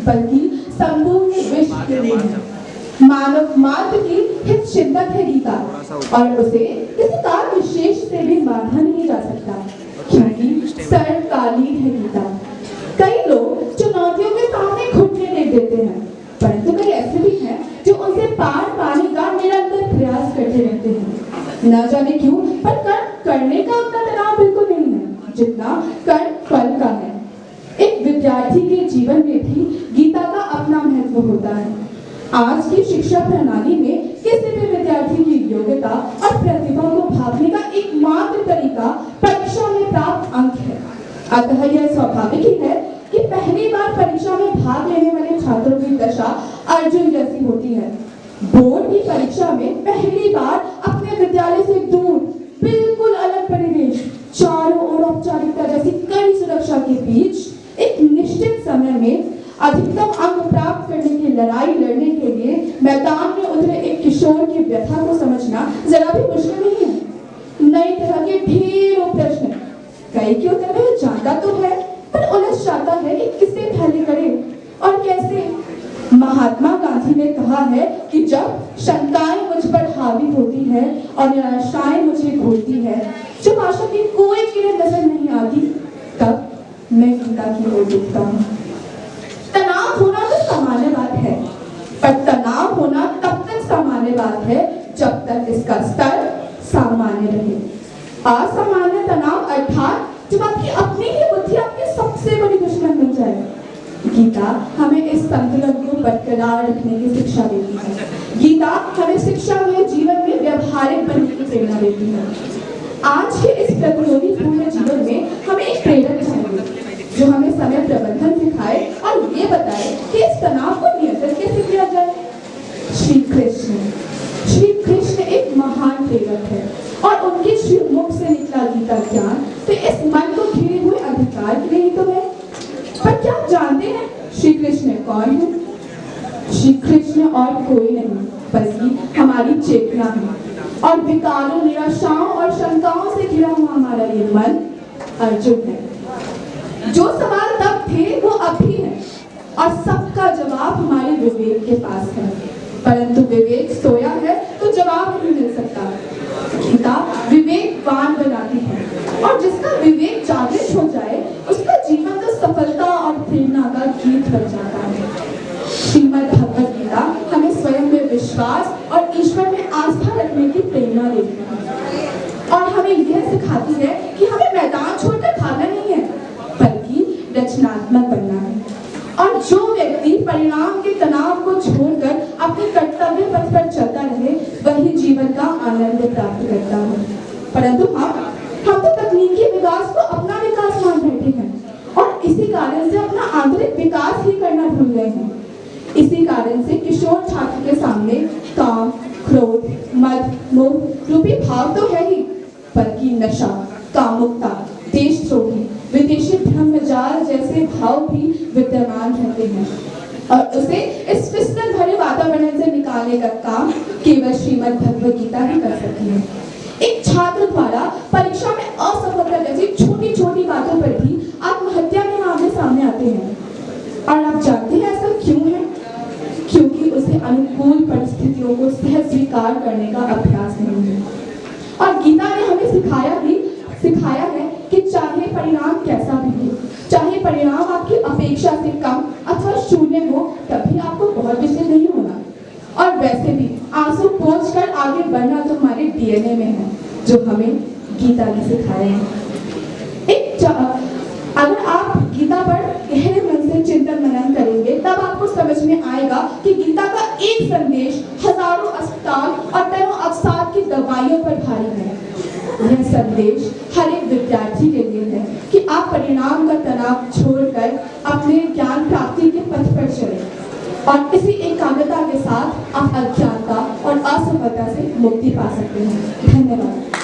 बल्कि संपूर्ण विश्व के लिए है। मानव मात्र की हित शिद्दत है गीता, और उसे किसी कार्य विशेष से भी बांधा नहीं जा सकता, क्योंकि सर्वकालीन है गीता। कई लोग चुनौतियों के सामने घुटने टेक देते हैं, परंतु कई ऐसे भी हैं जो उनसे पार पाने का निरंतर प्रयास करते रहते हैं। न जाने क्यों, पर कर्म करने का उतना तनाव बिल्कुल नहीं है जितना कर्म फल का है। एक विद्यार्थी के जीवन में भी गीता का अपना महत्व होता है। आज की शिक्षा प्रणाली में किसी भी विद्यार्थी की योग्यता और प्रतिभा को भांपने का एकमात्र तरीका परीक्षा में प्राप्त अंक है। अतः यह स्वाभाविक ही है कि पहली बार परीक्षा में भाग लेने वाले छात्रों की दशा अर्जुन जैसी होती है। बोर्ड की परीक्षा में पहली बार अपने विद्यालय से दूर, बिल्कुल अलग परिवेश, चारों ओर औपचारिकता जैसी कड़ी सुरक्षा के बीच एक निश्चित समय में अधिकतम अंक प्राप्त करने की लड़ाई लड़ने के लिए मैदान में उतरे एक किशोर की व्यथा को समझना जरा भी मुश्किल नहीं है। नई तरह के ढेरों प्रश्न, कई के उत्तर वह जानता तो है, पर उलझ जाता है कि किसे पहले करे और कैसे। महात्मा गांधी ने कहा है कि जब शंकाएं मुझ पर हावी होती है और निराशाएं मुझे घोरती है, जब आशा की कोई किरण नजर नहीं आती, तब मैं गीता की ओर देखता हूँ। तनाव होना तो सामान्य बात है, पर तनाव होना तब तक सामान्य बात है जब तक इसका स्तर सामान्य रहे। असामान्य तनाव अर्थात जब आपकी अपनी ही बुद्धि आपकी सबसे बड़ी दुश्मन बन जाए। गीता हमें इस संतुलन को बरकरार रखने की शिक्षा देती है। गीता हमें शिक्षा में जीवन में व्यवहारिक बनने की प्रेरणा देती है। आज के इस प्रतियोगी पूर्ण जीवन में हमें एक प्रेरक चाहिए जो हमें समय प्रबंधन सिखाए और ये बताए कि इस तनाव को नियंत्रित कैसे किया जाए। श्री कृष्ण एक महान प्रेरक है और उनके श्री मुख से निकला गीता ज्ञान तो इस मन को घिरे हुए अंधकार के लिए तो है। पर क्या आप जानते हैं श्री कृष्ण कौन है? श्री कृष्ण और कोई नहीं बल्कि हमारी चेतना है, और विकारों, निराशाओं और शंकाओं से घिरा हुआ हमारा ये मन अर्जुन है। जो सवाल तब थे वो अब भी है, और सबका जवाब हमारे विवेक के पास है, परंतु विवेक सोया है तो जवाब नहीं मिल सकता। गीता विवेकवान बनाती है, और जिसका विवेक जागृत हो जाए उसका जीवन तो सफलता और प्रेरणा का गीत बन जाता है। श्रीमद् भगवद गीता हमें स्वयं में विश्वास और ईश्वर में आस्था रखने की प्रेरणा देती है, और हमें यह सिखाती है कि हमें मैदान छोड़कर भागना नहीं है बल्कि रचनात्मक बनना है। और जो व्यक्ति परिणाम के तनाव को छोड़कर अपने कर्तव्य पथ पर चलता रहे वही जीवन का आनंद प्राप्त करता है। परंतु हम तो तकनीकी विकास को अपना विकास मान बैठे हैं, और इसी कारण से अपना आंतरिक विकास ही करना भूल गए हैं। इसी कारण से किशोर छात्र के सामने काम, क्रोध, मद, मोह रूपी भाव तो है ही, बल्कि नशा, कामुकता, देशद्रोही, विदेशी ब्रह्मजाल जैसे भाव भी विद्यमान रहते हैं, और उसे इस फिसलन भरे वातावरण से निकालने का काम केवल श्रीमद् भगवद गीता ही कर सकती है। एक छात्र द्वारा परीक्षा में असफलता जैसी छोटी छोटी बातों पर भी आत्महत्या के मामले सामने आते हैं, और आप जानते हैं ऐसा क्यों है? क्योंकि उसे अनुकूल परिस्थितियों को सहज स्वीकार करने का अभ्यास नहीं है। और गीता ने हमें सिखाया है कि चाहे परिणाम कैसा भी हो, चाहे परिणाम आपकी अपेक्षा से कम अथवा शून्य हो, तभी आपको बहुत विचलित नहीं होना। और वैसे भी आंसू पोंछ कर आगे बढ़ना तो हमारे डीएनए में है, जो हमें गीता ने सिखाया है। अगर आप गीता पर गहरे मन से चिंतन मनन करेंगे तब आपको समझ में आएगा कि गीता का एक संदेश हजारों अस्पताल और तनो अवसाद की दवाइयों पर भारी है। यह संदेश हर एक विद्यार्थी के लिए है कि आप परिणाम का तनाव छोड़कर अपने ज्ञान प्राप्ति के पथ पर चलें, और इसी एकाग्रता के साथ आप अज्ञानता और असफलता से मुक्ति पा सकते हैं। धन्यवाद।